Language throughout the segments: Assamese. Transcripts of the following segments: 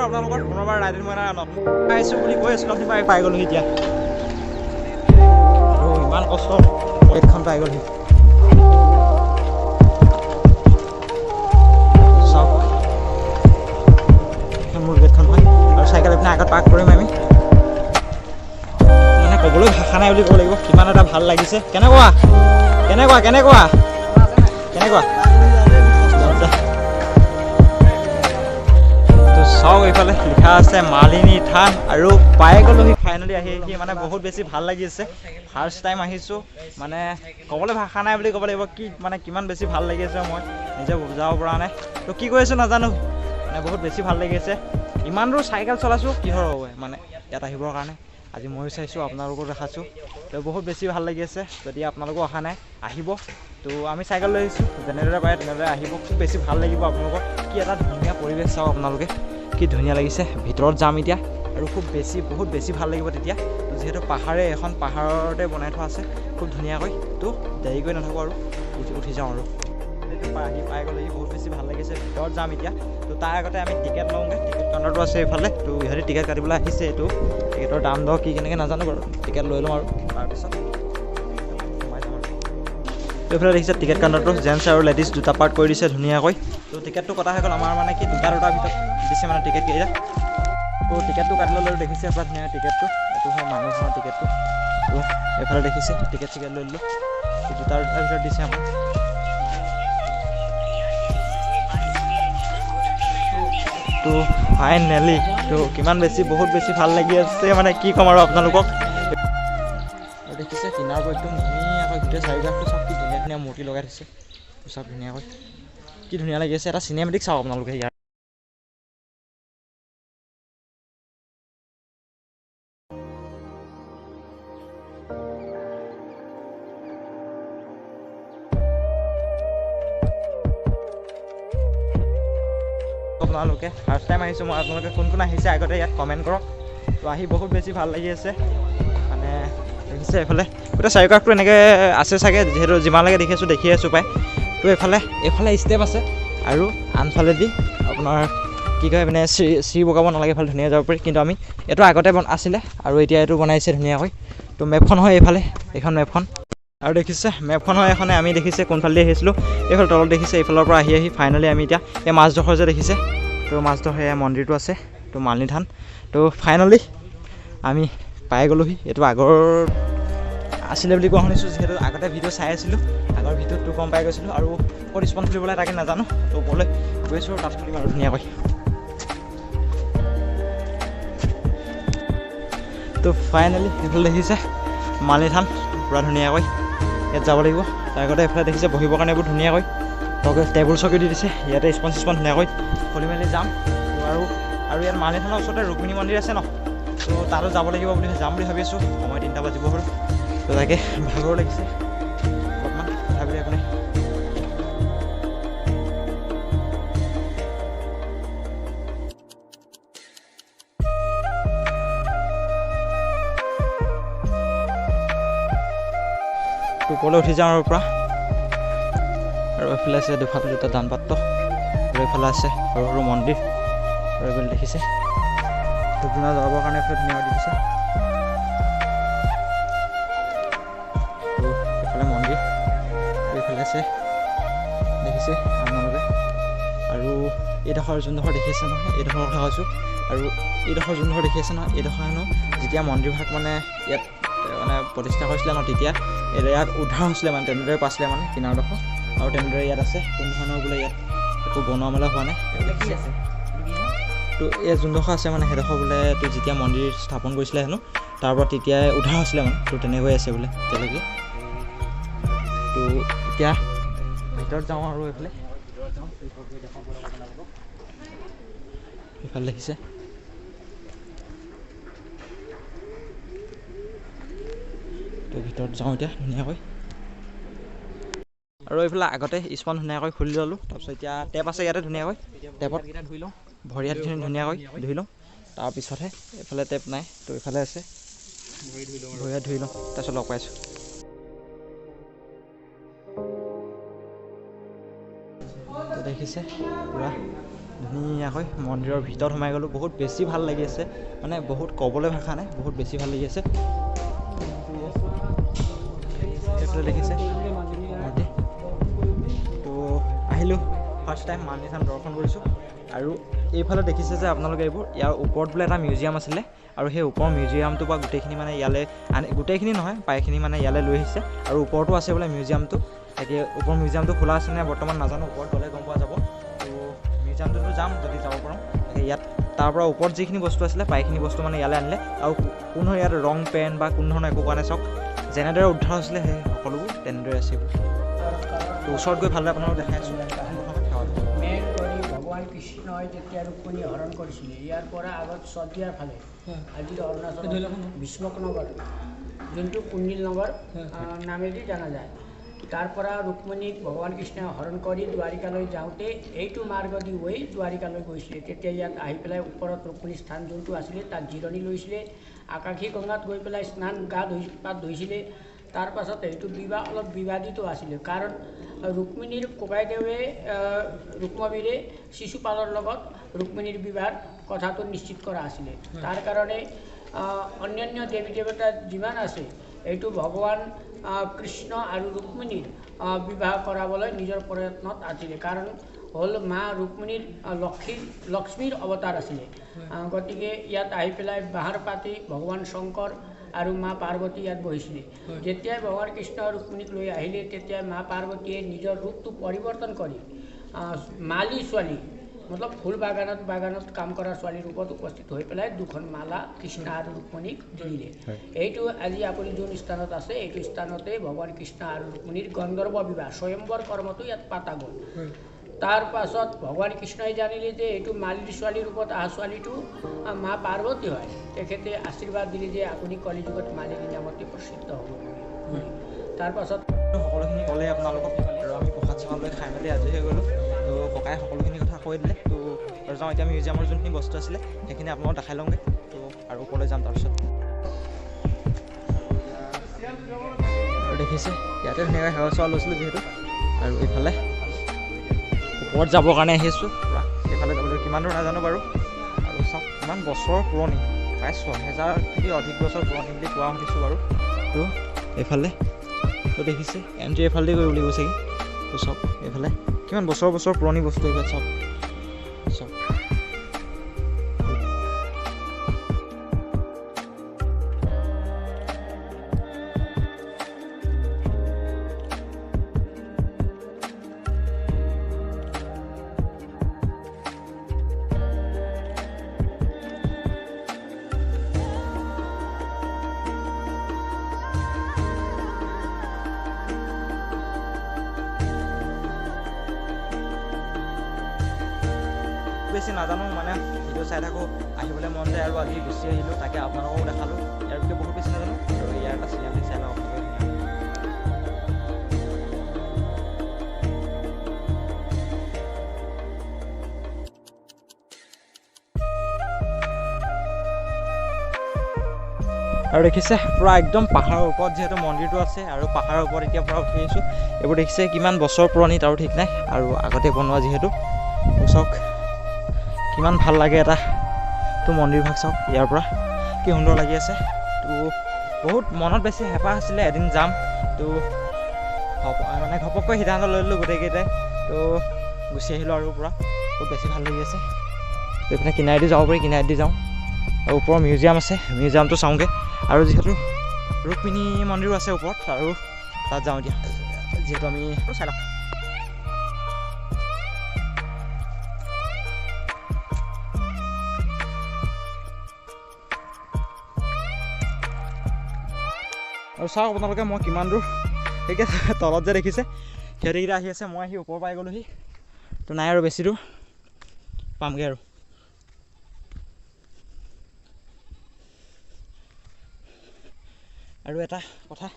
খবৰ আপোনালোকৰ পুনৰবাৰ ৰাইডিং মই পাইছোঁ বুলি কৈ আছিলোঁ আপুনি পাই গ'লোহি এতিয়া আৰু ইমান কষ্ট গেটখন পাই গ'লহি চাওক মোৰ গেটখন হয় আৰু চাইকেল আপুনি আগত পাৰ্ক কৰিম আমি মানে ক'বলৈ ভাষা নাই বুলি ক'ব লাগিব কিমান এটা ভাল লাগিছে কেনেকুৱা কেনেকুৱা কেনেকুৱা কেনেকুৱা চাওক এইফালে লিখা আছে মালিনী থান আৰু পাই গ'লোহি ফাইনেলি আহি মানে বহুত বেছি ভাল লাগি আছে ফাৰ্ষ্ট টাইম আহিছোঁ মানে ক'বলৈ ভাষা নাই বুলি ক'ব লাগিব কি মানে কিমান বেছি ভাল লাগি আছে মই নিজে বুজাব পৰা নাই তো কি কৈ আছোঁ নাজানো মানে বহুত বেছি ভাল লাগি আছে ইমান দূৰ চাইকেল চলাইছোঁ কিহৰ হ'ব মানে ইয়াত আহিবৰ কাৰণে আজি ময়ো চাইছোঁ আপোনালোকো দেখাইছোঁ তো বহুত বেছি ভাল লাগি আছে যদি আপোনালোকো অহা নাই আহিব তো আমি চাইকেল লৈ আহিছোঁ যেনেদৰে পাৰে তেনেদৰে আহিব খুব বেছি ভাল লাগিব আপোনালোকৰ কি এটা ধুনীয়া পৰিৱেশ চাওক আপোনালোকে কি ধুনীয়া লাগিছে ভিতৰত যাম এতিয়া আৰু খুব বেছি বহুত বেছি ভাল লাগিব তেতিয়া যিহেতু পাহাৰে এখন পাহাৰতে বনাই থোৱা আছে খুব ধুনীয়াকৈ তো দেৰি কৰি নাথাকোঁ আৰু উঠি যাওঁ আৰু আহি পাই গ'লেহি বহুত বেছি ভাল লাগিছে ভিতৰত যাম এতিয়া তো তাৰ আগতে আমি টিকেট লওঁগৈ টিকেট কাউণ্টাৰটো আছে এইফালে তো ইহঁতে টিকেট কাটিবলৈ আহিছে এইটো টিকেটৰ দাম দৰ কি কেনেকৈ নাজানো বাৰু টিকেট লৈ লওঁ আৰু তাৰপিছত সোমাই যাম আৰু এইফালে দেখিছে টিকেট কাউণ্টাৰটো জেণ্টছ আৰু লেডিজ দুটা পাৰ্ট কৰি দিছে ধুনীয়াকৈ তো টিকেটটো কটা হৈ গ'ল আমাৰ মানে কি দুটাৰ ভিতৰত দিছে মানে টিকেট কেইটা তো টিকেটটো কাটি ল'লোঁ দেখিছে আপোনাৰ ধুনীয়াকৈ টিকেটটো এইটো হয় মানুহৰ টিকেটটো তো এইফালে দেখিছে টিকেট চিকেট লৈ ল'লোঁ তো দুটাৰ ভিতৰত দিছে আমাক তো ফাইনেলি তো কিমান বেছি বহুত বেছি ভাল লাগি আছে মানে কি ক'ম আৰু আপোনালোকক আৰু দেখিছে কিনাৰটো একদম ধুনীয়াকৈ গোটেই চাৰিওকাষটো চাওক কি ধুনীয়া ধুনীয়া মূৰ্তি লগাই থৈছে চাওক ধুনীয়াকৈ কি ধুনীয়া লাগি আছে এটা চিনেমেটিক চাওক আপোনালোকে ইয়াৰ আপোনালোকে ফাৰ্ষ্ট টাইম আহিছোঁ মই আপোনালোকে কোন কোন আহিছে আগতে ইয়াত কমেণ্ট কৰক তো আহি বহুত বেছি ভাল লাগি আছে মানে দেখিছে এইফালে গোটেই চাৰিওকাষটো এনেকৈ আছে চাগে যিহেতু যিমানলৈকে দেখিছোঁ দেখি আছোঁ পাই তো এইফালে ষ্টেপ আছে আৰু আনফালেদি আপোনাৰ কি কয় মানে চিৰি বগাব নালাগে এইফালে ধুনীয়া যাব পাৰি কিন্তু আমি এইটো আগতে আছিলে আৰু এতিয়া এইটো বনাইছে ধুনীয়াকৈ তো মেপখন হয় এইফালে এইখন মেপখন আৰু দেখিছে মেপখন হয় এখনে আমি দেখিছে কোনফালেদি আহিছিলোঁ এইফালে তলত দেখিছে এইফালৰ পৰা আহি ফাইনেলি আমি এতিয়া এই মাজডোখৰ যে দেখিছে তো মাজডোখৰ এয়া মন্দিৰটো আছে তো মালিনী থান তো ফাইনেলি আমি পাই গ'লোহি এইটো আগৰ আছিলে বুলি কোৱা শুনিছোঁ যিহেতু আগতে ভিডিঅ' চাই আছিলোঁ আগৰ ভিডিঅ'টো গম পাই গৈছিলোঁ আৰু ক'ত স্পন খুলিবলৈ তাকে নাজানো তো ওপৰলৈ গৈছোঁ তাত খুলিম আৰু ধুনীয়াকৈ তো ফাইনেলি এইফালে দেখিছে মালিনী থান পূৰা ধুনীয়াকৈ ইয়াত যাব লাগিব তাৰ আগতে এইফালে দেখিছে বহিবৰ কাৰণে এইবোৰ ধুনীয়াকৈ টেবুল চকী দি দিছে ইয়াতে স্পন ধুনীয়াকৈ খুলি মেলি যাম আৰু ইয়াত মালিনী থানৰ ওচৰতে ৰুক্মিণী মন্দিৰ আছে ন তো তাতো যাব লাগিব বুলি যাম বুলি ভাবি আছোঁ সময় 3টা বাজিব হ'ল তো তাকে ভাগৰো লাগিছে অলপমান তথাপিও আপুনি ওপৰলৈ উঠি যাওঁ আৰু পৰা আৰু এইফালে আছে দুফালে দুটা দান পাত্ৰ আৰু এইফালে আছে সৰু সৰু মন্দিৰ আৰু এইফালে দেখিছে ধূপ ধূনা জ্বলাবৰ কাৰণে এইফালে ধুনীয়া দি দিছে তো এইফালে মন্দিৰ এইফালে আছে দেখিছে আপোনালোকে আৰু এইডোখৰ যোনডোখৰ দেখি আছে নহয় এইডোখৰ কথা কৈছোঁ আৰু এইডোখৰ যোনডোখৰ দেখি আছে নহয় এইডোখৰ হেনো যেতিয়া মন্দিৰভাগ মানে ইয়াত মানে প্ৰতিষ্ঠা কৰিছিলে ন তেতিয়া ইয়াত উদ্ধাৰ হৈছিলে মানে তেনেদৰে পাইছিলে মানে কিনাৰডোখৰ আৰু তেনেদৰে ইয়াত আছে কোনো ধৰণৰ বোলে ইয়াত একো বনোৱা মেলা হোৱা নাই তো এই যোনডোখৰ আছে মানে সেইডোখৰ বোলে তো যেতিয়া মন্দিৰ স্থাপন কৰিছিলে হেনো তাৰপৰা তেতিয়াই উদ্ধাৰ হৈছিলে মানে তো তেনেকৈ আছে বোলে এতিয়ালৈকে তো এতিয়া ভিতৰত যাওঁ আৰু এইফালে দেখিছে তো ভিতৰত যাওঁ এতিয়া ধুনীয়াকৈ আৰু এইফালে আগতে স্পন ধুনীয়াকৈ খুলি ল'লোঁ তাৰপিছত এতিয়া টেপ আছে ইয়াতে ধুনীয়াকৈ টেপত ধুই লওঁ ভৰি হাতখিনি ধুনীয়াকৈ ধুই লওঁ তাৰপিছতহে এইফালে টেপ নাই তো এইফালে আছে ভৰি হাত ধুই লওঁ তাৰপিছত লগ পাইছোঁ তো দেখিছে পূৰা ধুনীয়াকৈ মন্দিৰৰ ভিতৰত সোমাই গ'লোঁ। বহুত বেছি ভাল লাগি আছে, মানে বহুত ক'বলৈ ভাষা নাই, বহুত বেছি ভাল লাগি আছে। সেইফালে দেখিছে তো আহিলোঁ, ফাৰ্ষ্ট টাইম মালিনী থান দৰ্শন কৰিছোঁ। আৰু এইফালে দেখিছে যে আপোনালোকে এইবোৰ, ইয়াৰ ওপৰত বোলে এটা মিউজিয়াম আছিলে, আৰু সেই ওপৰৰ মিউজিয়ামটোৰ পৰা গোটেইখিনি মানে ইয়ালৈ গোটেইখিনি নহয় প্ৰায়খিনি মানে ইয়ালৈ লৈ আহিছে। আৰু ওপৰতো আছে বোলে মিউজিয়ামটো, তাকে ওপৰ মিউজিয়ামটো খোলা আছে নে বৰ্তমান নাজানো, ওপৰত গ'লে গম পোৱা যাব। তো মিউজিয়ামটোতো যাম যদি যাব পাৰোঁ। ইয়াত তাৰ পৰা ওপৰত যিখিনি বস্তু আছিলে প্ৰায়খিনি বস্তু মানে ইয়ালৈ আনিলে, আৰু কোনো ইয়াত ৰং পেন বা কোনো ধৰণৰ একো কোৱা নাই, চাওক যেনেদৰে উদ্ধাৰ হৈছিলে সেই সকলোবোৰ তেনেদৰে আছে। তো ওচৰত গৈ ভালদৰে আপোনালোকক দেখাই আছোঁ। ভগৱান কৃষ্ণই যেতিয়া ৰুক্মিণী হৰণ কৰিছিলে, ইয়াৰ পৰা আগত শদিয়াৰ ফালে আজিৰ অৰুণাচল ভীষ্মক নগৰ, যোনটো কুণ্ডিল নগৰ নামেদি জনা যায়, তাৰ পৰা ৰুক্মিণীক ভগৱান কৃষ্ণই হৰণ কৰি দ্বাৰিকালৈ যাওঁতে এইটো মাৰ্গ দি গৈ দ্বাৰিকালৈ গৈছিলে। তেতিয়া ইয়াত আহি পেলাই ওপৰত ৰুক্মিণীৰ স্থান যোনটো আছিলে তাত জিৰণি লৈছিলে, আকাশী গংগাত গৈ পেলাই পাত ধুইছিলে। তাৰ পাছত এইটো বিবাহ অলপ বিবাদিত আছিলে, কাৰণ ৰুক্মিণীৰ ককাইদেৱে ৰুক্মবীৰে শিশুপালৰ লগত ৰুক্মিণীৰ বিবাহৰ কথাটো নিশ্চিত কৰা আছিলে। তাৰ কাৰণে অন্যান্য দেৱী দেৱতা যিমান আছে এইটো ভগৱান কৃষ্ণ আৰু ৰুক্মিণীৰ বিবাহ কৰাবলৈ নিজৰ প্ৰয়ত্নত আছিলে, কাৰণ হ'ল মা ৰুক্মিণীৰ লক্ষ্মীৰ অৱতাৰ আছিলে। গতিকে ইয়াত আহি পেলাই বাহাৰ পাতি ভগৱান শংকৰ আৰু মা পাৰ্বতী ইয়াত বহিছিলে। যেতিয়াই ভগৱান কৃষ্ণ ৰুক্মিণীক লৈ আহিলে তেতিয়াই মা পাৰ্বতীয়ে নিজৰ ৰূপটো পৰিৱৰ্তন কৰি মালি ছোৱালী, মতলব ফুল বাগানত কাম কৰা ছোৱালীৰ ৰূপত উপস্থিত হৈ পেলাই দুখন মালা কৃষ্ণ আৰু ৰুক্মিণীক দিলে। এইটো আজি আপুনি যোন স্থানত আছে এইটো স্থানতে ভগৱান কৃষ্ণ আৰু ৰুক্মিণীৰ গন্ধৰ্ব বিবাহ স্বয়ম্বৰ কৰ্মটো ইয়াত পাতা গ'ল। তাৰ পাছত ভগৱান কৃষ্ণই জানিলে যে এইটো মালিৰ ছোৱালীৰ ৰূপত অহা ছোৱালীটো মা পাৰ্বতী হয়। তেখেতে আশীৰ্বাদ দিলে যে আপুনি কলিযুগত মালিনী নামতে প্ৰসিদ্ধ হ'ব। তাৰ পাছত সকলোখিনি ক'লে আপোনালোকক, আৰু আমি প্ৰসাদ চসাদ লৈ খাই মেলি আজৰি হৈ গ'লোঁ। তো ককাই সকলোখিনি কথা কৈ দিলে। তো যাওঁ এতিয়া মিউজিয়ামৰ যোনখিনি বস্তু আছিলে সেইখিনি আপোনালোকক দেখাই লওঁগৈ, তো আৰু ওপৰলৈ যাম তাৰপিছত। আৰু দেখিছে ইয়াতে ধুনীয়াকৈ সেৱা চেৱা লৈছিলোঁ যিহেতু, আৰু এইফালে ওপৰত যাবৰ কাৰণে আহিছোঁ পূৰা। এইফালে যাবলৈ কিমান দূৰ নাজানো বাৰু। আৰু চাওক ইমান বছৰ পুৰণি, প্ৰায় 6000 থাকি অধিক বছৰ পুৰণি বুলি কোৱা শুনিছোঁ বাৰু। তো এইফালে তো দেখিছে এণ্ট্ৰি এইফালেদি কৰিব লাগিব চাগে। তো চাওক এইফালে কিমান বছৰ পুৰণি বস্তু এইবিলাক চাওক। বেছি নাজানো, মানে ভিডিঅ' চাই থাকোঁ, আহিবলৈ মন যায় আৰু আজি গুচি আহিলোঁ, তাকে আপোনালোককো দেখালোঁ। ইয়াৰ বিষয়ে বহুত বেছি নাজানো, আৰু ইয়াৰ এটা চিনেমাটিক চাই লওঁ আপোনালোকে। আৰু দেখিছে পূৰা একদম পাহাৰৰ ওপৰত যিহেতু মন্দিৰটো আছে, আৰু পাহাৰৰ ওপৰত এতিয়া পূৰা উঠি আহিছোঁ। এইবোৰ দেখিছে কিমান বছৰ পুৰণি তাৰো ঠিক নাই, আৰু আগতে বনোৱা যিহেতু। চাওক কিমান ভাল লাগে এটা তো মন্দিৰভাগ, চাওক ইয়াৰ পৰা কি সুন্দৰ লাগি আছে। তো বহুত মনত বেছি হেঁপাহ আছিলে এদিন যাম, তো মানে ঘপককৈ সিদ্ধান্ত লৈ ল'লোঁ গোটেইকেইটাই। তো গুচি আহিলোঁ আৰু পূৰা বহুত বেছি ভাল লাগি আছে। তো এইপিনে কিনাৰেদি যাব পাৰি, কিনাৰেদি যাওঁ। আৰু ওপৰৰ মিউজিয়াম আছে, মিউজিয়ামটো চাওঁগৈ। আৰু যিহেতু ৰুক্মিণী মন্দিৰো আছে ওপৰত, আৰু তাত যাওঁ এতিয়া যিহেতু আমি চাই লওঁ। আৰু চাওক আপোনালোকে মই কিমান দূৰ, ঠিক আছে তলত যে দেখিছে সিহঁতিকেইটা আহি আছে, মই আহি ওপৰ পাই গ'লোহি। তো নাই আৰু বেছি দূৰ পামগৈ আৰু। আৰু এটা কথা,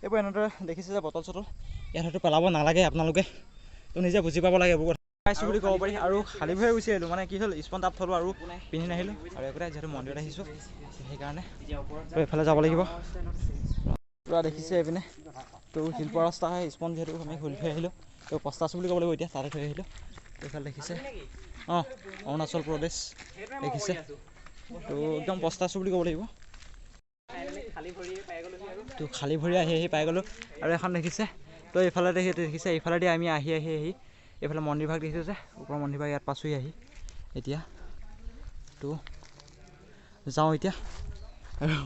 এইবোৰ এনেদৰে দেখিছে যে বটল চটল ইয়াত হয়তো পেলাব নালাগে, আপোনালোকে তো নিজে বুজি পাব লাগে এইবোৰ কথা। পাইছোঁ বুলি ক'ব পাৰি। আৰু খালী ভয়ে গুচি আহিলোঁ, মানে কি হ'ল স্পন টাপ থলোঁ আৰু পিন্ধি নাহিলোঁ, আৰু একোটাই যিহেতু মন্দিৰত আহিছোঁ সেইকাৰণে। তো এইফালে যাব লাগিব পূৰা দেখিছে এইপিনে। তো শিল্প ৰাস্তা হয়, স্পন যিহেতু আমি খুলি থৈ আহিলোঁ, তো পস্তাছোঁ বুলি ক'ব লাগিব এতিয়া, তাতে থৈ আহিলোঁ। এইফালে দেখিছে অঁ অৰুণাচল প্ৰদেশ দেখিছে তো একদম পস্তাছোঁ বুলি ক'ব লাগিব। তো খালী ভৰি আহি পাই গ'লোঁ আৰু এখন দেখিছে তো এইফালে দেখিছে এইফালেদি আমি আহি এইফালে মন্দিৰভাগ দেখিছোঁ যে ওপৰৰ মন্দিৰভাগ ইয়াত পাছোঁহি আহি এতিয়া তো যাওঁ এতিয়া আৰু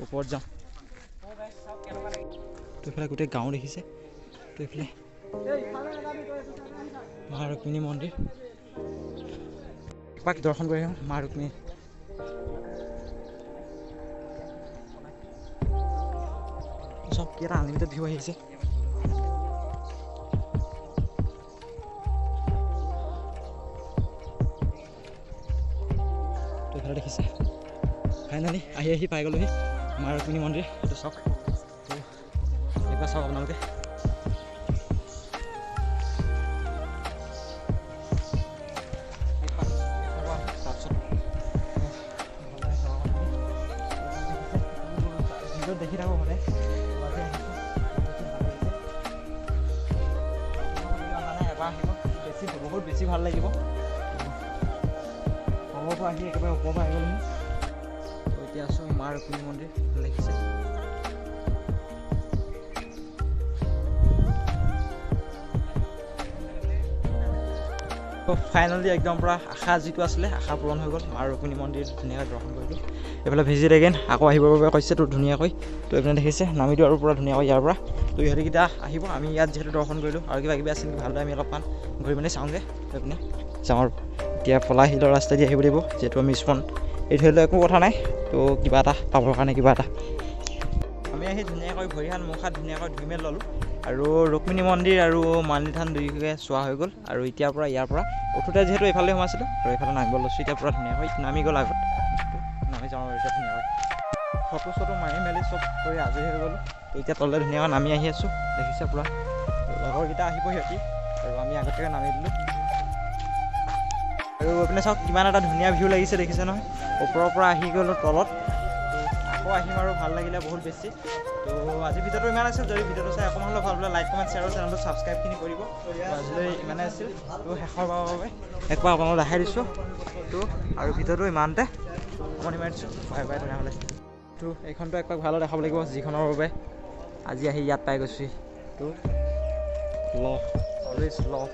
ওপৰত যাওঁ। তো এইফালে গোটেই গাঁও দেখিছে তো এইফালে মা ৰুক্মিণী মন্দিৰ এপাক দৰ্শন কৰি আহিম মা ৰুক্মিণী। চব কেইটা আনলিমিটেড ভিউ আহিছে। তো এইফালে দেখিছে ফাইনেলি আহি পাই গ'লোহি মা ৰুক্মিণী মন্দিৰ। এইটো চাওক তো এইবাৰ চাওক আপোনালোকে দেখি থাকোঁ সদায় এবাৰ আহিব বহুত বেছি ভাল লাগিব। তলৰ পৰা আহি একেবাৰে ওপৰৰ পৰা আহি গ'লো এতিয়া আছোঁ মা ৰুক্মিণী মন্দিৰ ভাল লাগিছে। তো ফাইনেলি একদম পূৰা আশা যিটো আছিলে আশা পূৰণ হৈ গ'ল। মা ৰুক্মিণী মন্দিৰ ধুনীয়াকৈ দৰ্শন কৰিলোঁ। এইফালে ভিজিট এগেইন আকৌ আহিবৰ বাবে কৈছে তো ধুনীয়াকৈ। তো এইপিনে দেখিছে নামি দিওঁ আৰু পূৰা ধুনীয়াকৈ ইয়াৰ পৰা তো ইহঁতিকেইটা আহিব। আমি ইয়াত যিহেতু দৰ্শন কৰিলোঁ আৰু কিবা কিবি আছিল ভালদৰে আমি অলপমান ঘূৰি মেলি চাওঁগৈ। তো এইপিনে যাওঁ আৰু এতিয়া পলাই শিলৰ ৰাস্তা দি আহিব লাগিব যিহেতু আমি স্পন এই ধৰিলেও একো কথা নাই। তো কিবা এটা পাবৰ কাৰণে কিবা এটা আমি আহি ধুনীয়াকৈ ভৰি হাত মুখ হাত ধুনীয়াকৈ ধুই মেলি ল'লোঁ আৰু ৰুক্মিণী মন্দিৰ আৰু মালিনী থান দুয়োকে চোৱা হৈ গ'ল। আৰু এতিয়াৰ পৰা ইয়াৰ পৰা উঠোঁতে যিহেতু এইফালে সোমাইছিলোঁ আৰু এইফালে নামিব লৈছোঁ এতিয়া পূৰা ধুনীয়াকৈ নামি গ'ল আগত নামি যাওঁ আৰু এতিয়া ধুনীয়াকৈ ফটো চটো মাৰি মেলি চব কৰি আজৰি হৈ গ'লোঁ। তো এতিয়া তললৈ ধুনীয়াকৈ নামি আহি আছোঁ দেখিছে পূৰা লগৰকেইটা আহিব সিহঁতি আৰু আমি আগতীয়াকৈ নামি দিলোঁ। আৰু এইপিনে চাওক কিমান এটা ধুনীয়া ভিউ লাগিছে দেখিছে নহয় ওপৰৰ পৰা আহি গ'লোঁ তলত। আকৌ আহিম আৰু ভাল লাগিলে বহুত বেছি। তো আজি ভিডিঅ'টো ইমান আছিল। যদি ভিডিঅ'টো চাই অকণমান হ'লেও ভাল পালে লাইক কমেণ্ট শ্বেয়াৰ আৰু চেনেলটো ছাবস্ক্ৰাইবখিনি কৰিব। আজিলৈ ইমানে আছিল। তো শেষৰ বাৰৰ বাবে একবাৰ আপোনালোকক দেখাই দিছোঁ। তো আৰু ভিডিঅ'টো ইমানতে অকণমান দিছোঁ বাই বাই তেনেহ'লে। তো এইখনটো একবাৰ ভালো দেখাব লাগিব যিখনৰ বাবে আজি আহি ইয়াত পাই গৈছোঁ। তো লভ অলৱেজ লভ।